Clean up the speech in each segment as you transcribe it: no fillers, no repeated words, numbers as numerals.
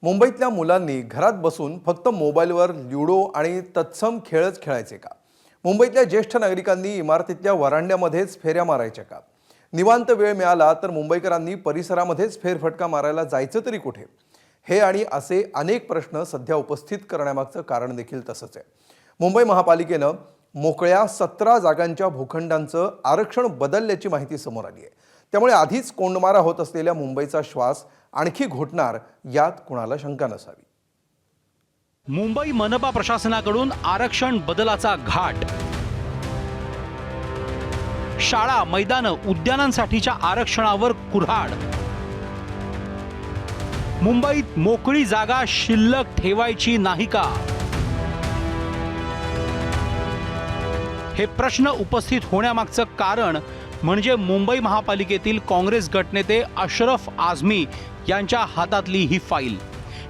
मुंबईतल्या मुलांनी घरात बसून फक्त मोबाईलवर ल्युडो आणि तत्सम खेळच खेळायचे का? मुंबईतल्या ज्येष्ठ नागरिकांनी इमारतीतल्या वरांड्यामध्येच फेऱ्या मारायच्या का? निवांत वेळ मिळाला तर मुंबईकरांनी परिसरामध्येच फेरफटका मारायला जायचं तरी कुठे? हे आणि असे अनेक प्रश्न सध्या उपस्थित करण्यामागचं कारण देखील तसंच आहे. मुंबई महापालिकेनं मोकळ्या 17 जागांच्या भूखंडांचं आरक्षण बदलल्याची माहिती समोर आली आहे. त्यामुळे आधीच कोंडमारा होत असलेल्या मुंबईचा श्वास आणखी घोटणार यात कुणाला शंका नसावी. मुंबई मनपा प्रशासनाकडून आरक्षण बदलाचा घाट. शाळा, मैदानं, उद्यानांसाठीच्या आरक्षणावर कुऱ्हाड. मुंबईत मोकळी जागा शिल्लक ठेवायची नाही का? हे प्रश्न उपस्थित होण्यामागचं कारण म्हणजे मुंबई महापालिकेतील काँग्रेस गटनेते अशरफ आझमी यांच्या हातातली ही फाईल,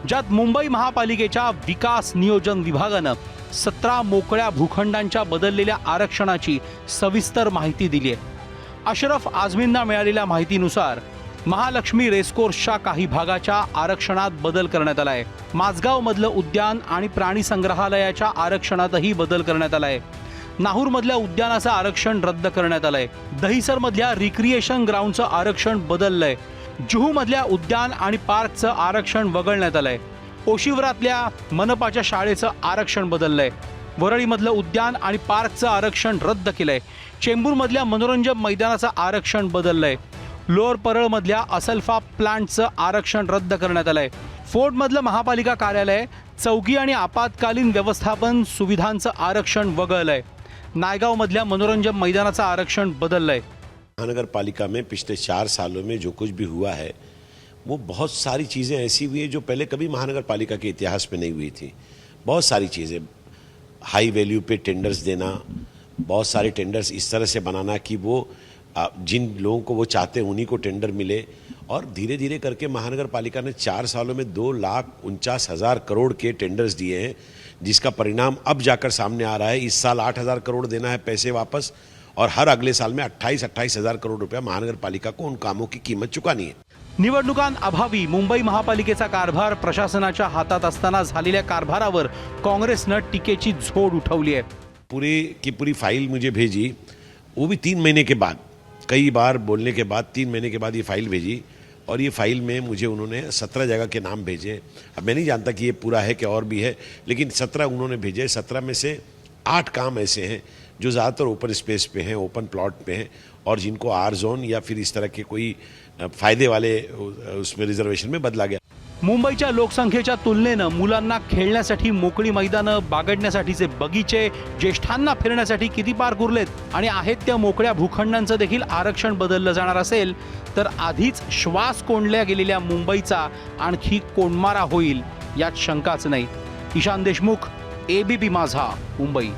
ज्यात मुंबई महापालिकेच्या विकास नियोजन विभागानं 17 मोकळ्या भूखंडांच्या बदललेल्या आरक्षणाची सविस्तर माहिती दिली आहे. अशरफ आझमींना मिळालेल्या माहितीनुसार महालक्ष्मी रेसकोर्सच्या काही भागाच्या आरक्षणात बदल करण्यात आला आहे. माझगावमधलं उद्यान आणि प्राणी संग्रहालयाच्या आरक्षणातही बदल करण्यात आला आहे. नाहूरमधल्या उद्यानाचं आरक्षण रद्द करण्यात आलंय. दहिसरमधल्या रिक्रिएशन ग्राउंडचं आरक्षण बदललंय. जुहूमधल्या उद्यान आणि पार्कचं आरक्षण वगळण्यात आलंय. ओशिवरातल्या मनपाच्या शाळेचं आरक्षण बदललंय. वरळीमधलं उद्यान आणि पार्कचं आरक्षण रद्द केलंय. चेंबूरमधल्या मनोरंजन मैदानाचं आरक्षण बदललंय. लोअर परळमधल्या असल्फा प्लांटचं आरक्षण रद्द करण्यात आलंय. फोर्टमधलं महापालिका कार्यालय, चौकी आणि आपत्कालीन व्यवस्थापन सुविधांचं आरक्षण वगळलंय. नायगावमधल्या मनोरंजन मैदानाचं आरक्षण बदललंय. महानगर पालिका में पिछले 4 सालों में जो कुछ भी हुआ है वो बहुत सारी चीज़ें ऐसी हुई है जो पहले कभी महानगर पालिका के इतिहास में नहीं हुई थी. बहुत सारी चीज़ें, हाई वैल्यू पे टेंडर्स देना, बहुत सारे टेंडर्स इस तरह से बनाना कि वो जिन लोगों को वो चाहते हैं उन्हीं को टेंडर मिले, और धीरे धीरे करके महानगर पालिका ने 4 सालों में 2,49,000 करोड़ के टेंडर्स दिए हैं, जिसका परिणाम अब जाकर सामने आ रहा है. इस साल 8,000 करोड़ देना है पैसे वापस, और हर अगले साल में 28,000 करोड़ रुपया महानगर पालिका को उन कामों की कीमत चुकानी है. निवडणुकांअभावी मुंबई महापालिकेचा कारभार प्रशासनाच्या हातात असताना झालेल्या कारभारावर काँग्रेसनं टीकेची झोड उठवली आहे. पूरी की पूरी फाइल मुझे भेजी, वो भी 3 महीने के बाद, कई बार बोलने के बाद 3 महीने के बाद ये फाइल भेजी, और ये फाइल में मुझे उन्होंने 17 जगह के नाम भेजे. अब मैं नहीं जानता कि ये पूरा है कि और भी है, लेकिन 17 उन्होंने भेजे. 17 में से 8 काम ऐसे हैं जो ज़्यादातर ओपन स्पेस पे हैं, ओपन प्लॉट पे हैं, और जिनको आर जोन या फिर इस तरह के कोई फायदे वाले उसमें रिजर्वेशन में बदला गया. मुंबईच्या लोकसंख्येच्या तुलनेनं मुलांना खेळण्यासाठी मोकळी मैदानं, बागडण्यासाठीचे बगीचे, ज्येष्ठांना फिरण्यासाठी किती पार्क उरलेत आणि आहेत त्या मोकळ्या भूखंडांचं देखील आरक्षण बदललं जाणार असेल तर आधीच श्वास कोंडल्या गेलेल्या मुंबईचा आणखी कोंडमारा होईल यात शंकाच नाही. ईशान देशमुख, ABP माझा, मुंबई.